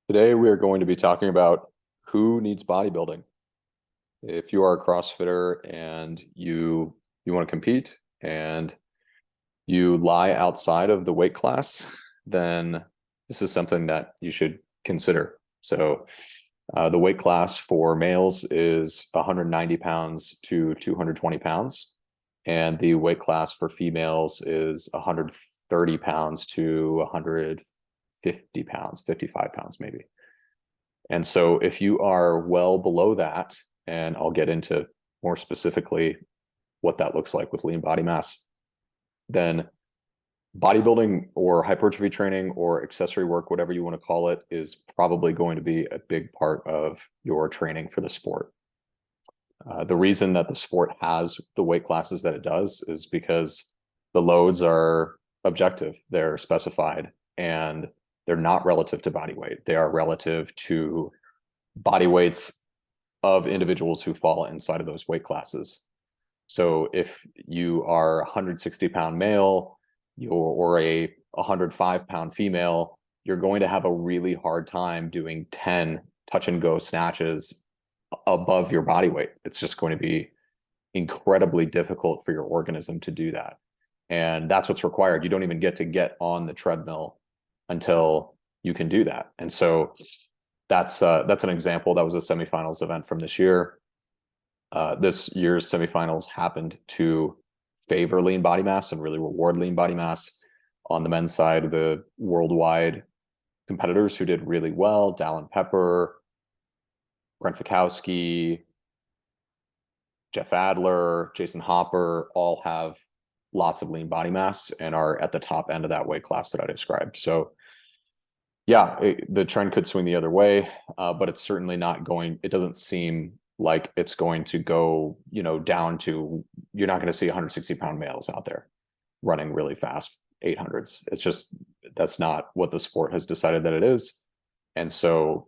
Today, we are going to be talking about who needs bodybuilding. If you are a CrossFitter and you want to compete and you lie outside of the weight class, then this is something that you should consider. So, the weight class for males is 190 pounds to 220 pounds, and the weight class for females is 130 pounds to 150 pounds, 55 pounds maybe. And so if you are well below that, and I'll get into more specifically what that looks like with lean body mass, then bodybuilding or hypertrophy training or accessory work, whatever you want to call it, is probably going to be a big part of your training for the sport. The reason that the sport has the weight classes that it does is because the loads are objective, they're specified, and they're not relative to body weight. They are relative to body weights of individuals who fall inside of those weight classes. So if you are a 160-pound male or a 105-pound female, you're going to have a really hard time doing 10 touch and go snatches above your body weight. It's just going to be incredibly difficult for your organism to do that. And that's what's required. You don't even get on the treadmill until you can do that. And so that's an example. That was a semifinals event from this year. This year's semifinals happened to favor lean body mass and really reward lean body mass. On the men's side, the worldwide competitors who did really well, Dallin Pepper, Brent Fikowski, Jeff Adler, Jason Hopper, all have lots of lean body mass and are at the top end of that weight class that I described. So yeah, the trend could swing the other way, but it's certainly not going, it doesn't seem like it's going to go, down to, you're not going to see 160-pound males out there running really fast 800s. It's just, that's not what the sport has decided that it is. And so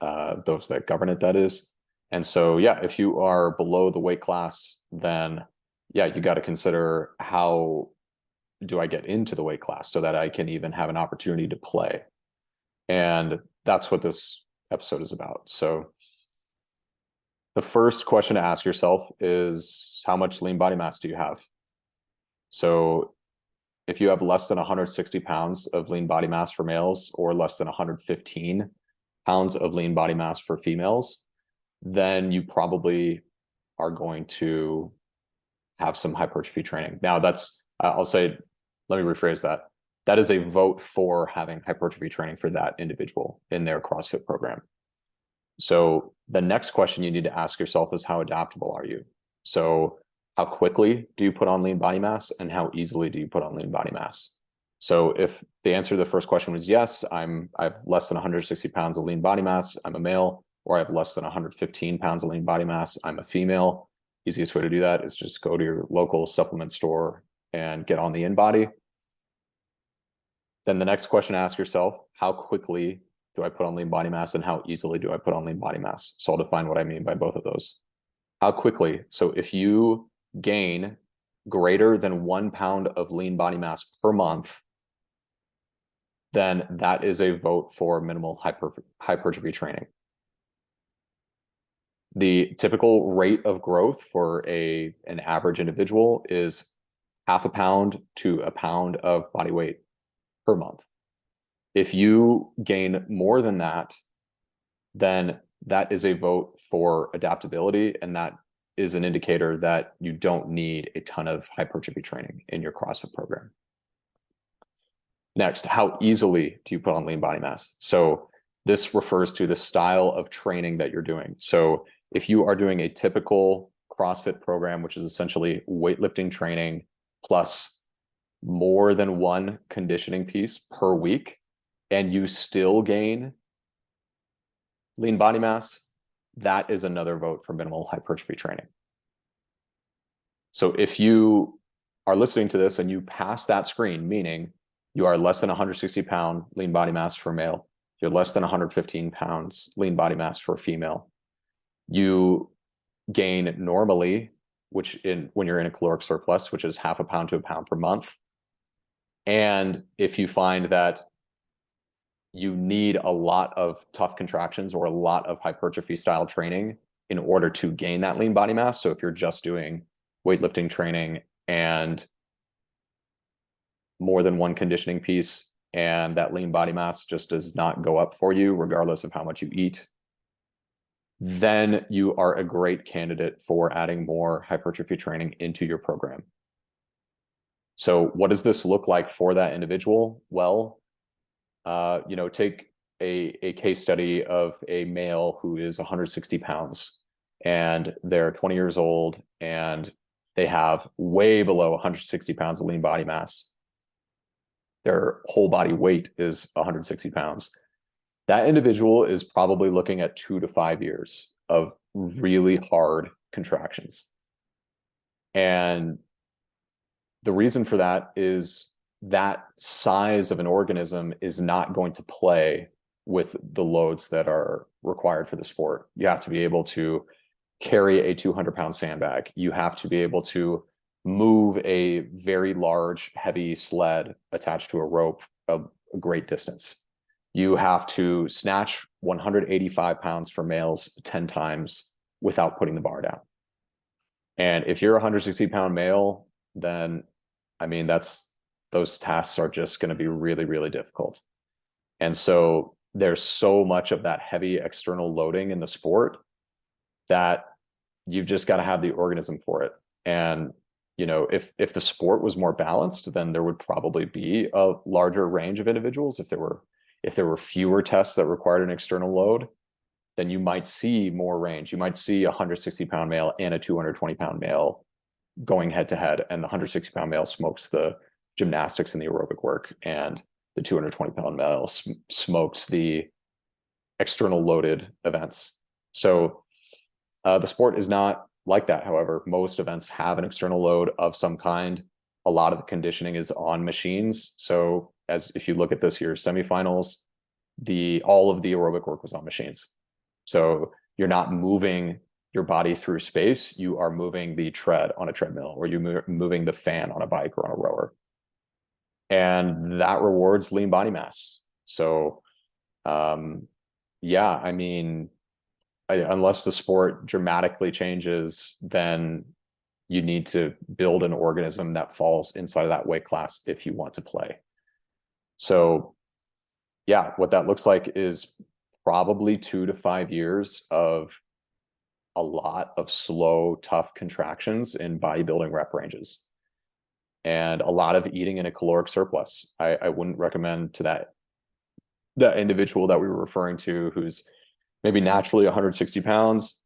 those that govern it, that is. And so, yeah, if you are below the weight class, then yeah, you got to consider, how do I get into the weight class so that I can even have an opportunity to play? And that's what this episode is about. So the first question to ask yourself is, how much lean body mass do you have? So if you have less than 160 pounds of lean body mass for males, or less than 115 pounds of lean body mass for females, then you probably are going to have some hypertrophy training. Now I'll say, let me rephrase that. That is a vote for having hypertrophy training for that individual in their CrossFit program. So the next question you need to ask yourself is, how adaptable are you? So how quickly do you put on lean body mass, and how easily do you put on lean body mass? So if the answer to the first question was yes, I have less than 160 pounds of lean body mass, I'm a male, or I have less than 115 pounds of lean body mass, I'm a female. Easiest way to do that is just go to your local supplement store and get on the InBody. Then the next question to ask yourself, how quickly do I put on lean body mass, and how easily do I put on lean body mass? So I'll define what I mean by both of those. How quickly? So if you gain greater than 1 pound of lean body mass per month, then that is a vote for minimal hypertrophy training. The typical rate of growth for an average individual is 0.5 pound to 1 pound of body weight per month. If you gain more than that, then that is a vote for adaptability, and that is an indicator that you don't need a ton of hypertrophy training in your CrossFit program. Next, how easily do you put on lean body mass? So this refers to the style of training that you're doing. So if you are doing a typical CrossFit program, which is essentially weightlifting training plus more than one conditioning piece per week, and you still gain lean body mass, that is another vote for minimal hypertrophy training. So if you are listening to this and you pass that screen, meaning you are less than 160-pound lean body mass for male, you're less than 115 pounds lean body mass for female, you gain normally, when you're in a caloric surplus, which is 0.5 pound to 1 pound per month. And if you find that you need a lot of tough contractions or a lot of hypertrophy style training in order to gain that lean body mass. So if you're just doing weightlifting training and more than one conditioning piece, and that lean body mass just does not go up for you, regardless of how much you eat, then you are a great candidate for adding more hypertrophy training into your program. So what does this look like for that individual? Well, take a case study of a male who is 160 pounds and they're 20 years old and they have way below 160 pounds of lean body mass. Their whole body weight is 160 pounds. That individual is probably looking at 2 to 5 years of really hard contractions. And the reason for that is that size of an organism is not going to play with the loads that are required for the sport. You have to be able to carry a 200-pound sandbag. You have to be able to move a very large, heavy sled attached to a rope a great distance. You have to snatch 185 pounds for males 10 times without putting the bar down. And if you're a 160-pound male, then, I mean, those tasks are just going to be really, really difficult. And so there's so much of that heavy external loading in the sport that you've just got to have the organism for it. And, if the sport was more balanced, then there would probably be a larger range of individuals. If there were fewer tests that required an external load, then you might see more range. You might see a 160-pound male and a 220-pound male going head to head, and the 160-pound male smokes the gymnastics and the aerobic work, and the 220-pound male smokes the external loaded events. So the sport is not like that. However, most events have an external load of some kind. A lot of the conditioning is on machines. So if you look at this year's semifinals, all of the aerobic work was on machines. So you're not moving your body through space. You are moving the tread on a treadmill, or you're moving the fan on a bike or on a rower. And that rewards lean body mass. So, I mean, unless the sport dramatically changes, then you need to build an organism that falls inside of that weight class if you want to play. So, what that looks like is probably 2 to 5 years of a lot of slow, tough contractions in bodybuilding rep ranges, and a lot of eating in a caloric surplus. I wouldn't recommend to that individual that we were referring to, who's maybe naturally 160 pounds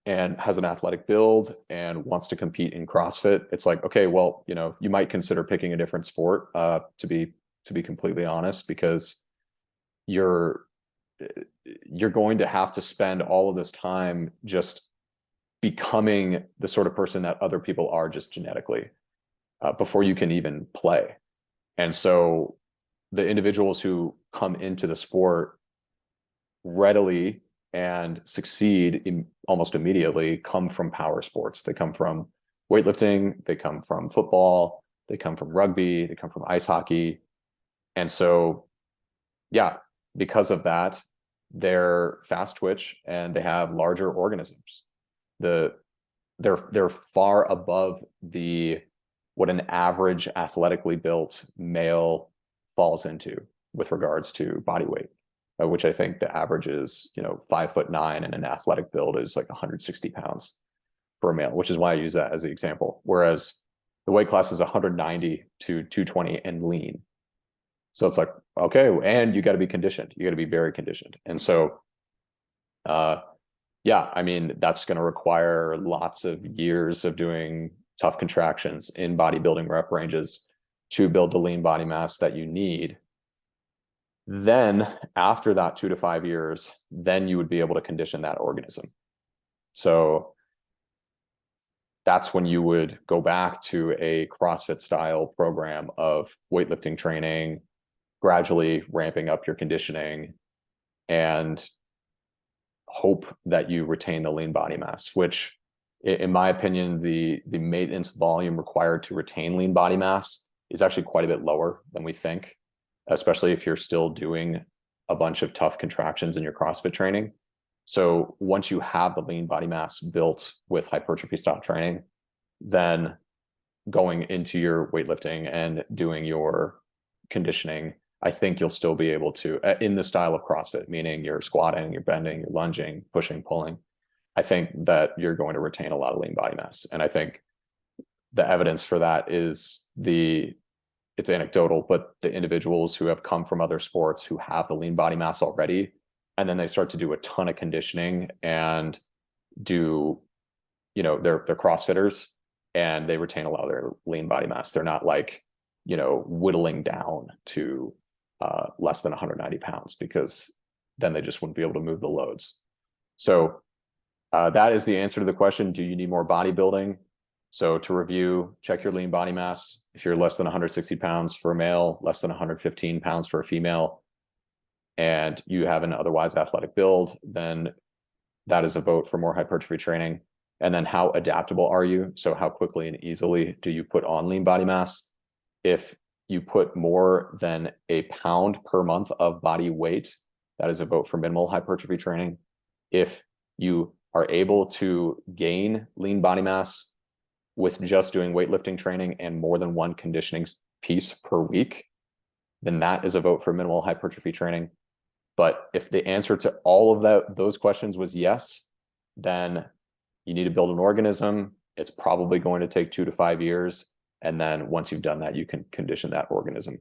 and has an athletic build and wants to compete in CrossFit. It's like, okay, well, you might consider picking a different sport, to be completely honest, because you're going to have to spend all of this time just becoming the sort of person that other people are just genetically, before you can even play. And so the individuals who come into the sport readily and succeed almost immediately come from power sports. They come from weightlifting, they come from football, they come from rugby, they come from ice hockey. And so, because of that, they're fast twitch and they have larger organisms. They're far above what an average athletically built male falls into with regards to body weight, which I think the average is, 5'9", and an athletic build is like 160 pounds for a male, which is why I use that as the example. Whereas the weight class is 190 to 220 and lean. So it's like, okay, and you got to be conditioned. You got to be very conditioned. And so, I mean, that's going to require lots of years of doing tough contractions in bodybuilding rep ranges to build the lean body mass that you need. Then after that 2 to 5 years, then you would be able to condition that organism. So that's when you would go back to a CrossFit style program of weightlifting training, gradually ramping up your conditioning, and hope that you retain the lean body mass, which in my opinion, the maintenance volume required to retain lean body mass is actually quite a bit lower than we think, especially if you're still doing a bunch of tough contractions in your CrossFit training. So once you have the lean body mass built with hypertrophy style training, then going into your weightlifting and doing your conditioning, I think you'll still be able to, in the style of CrossFit, meaning you're squatting, you're bending, you're lunging, pushing, pulling. I think that you're going to retain a lot of lean body mass. And I think the evidence for that is it's anecdotal, but the individuals who have come from other sports who have the lean body mass already, and then they start to do a ton of conditioning and do, they're CrossFitters and they retain a lot of their lean body mass. They're not like, whittling down to less than 190 pounds, because then they just wouldn't be able to move the loads. So that is the answer to the question. Do you need more bodybuilding? So to review, check your lean body mass. If you're less than 160 pounds for a male, less than 115 pounds for a female, and you have an otherwise athletic build, then that is a vote for more hypertrophy training. And then how adaptable are you? So how quickly and easily do you put on lean body mass? If you put more than a pound per month of body weight, that is a vote for minimal hypertrophy training. If you are able to gain lean body mass with just doing weightlifting training and more than one conditioning piece per week, then that is a vote for minimal hypertrophy training. But if the answer to all of those questions was yes, then you need to build an organism. It's probably going to take 2 to 5 years. And then once you've done that, you can condition that organism.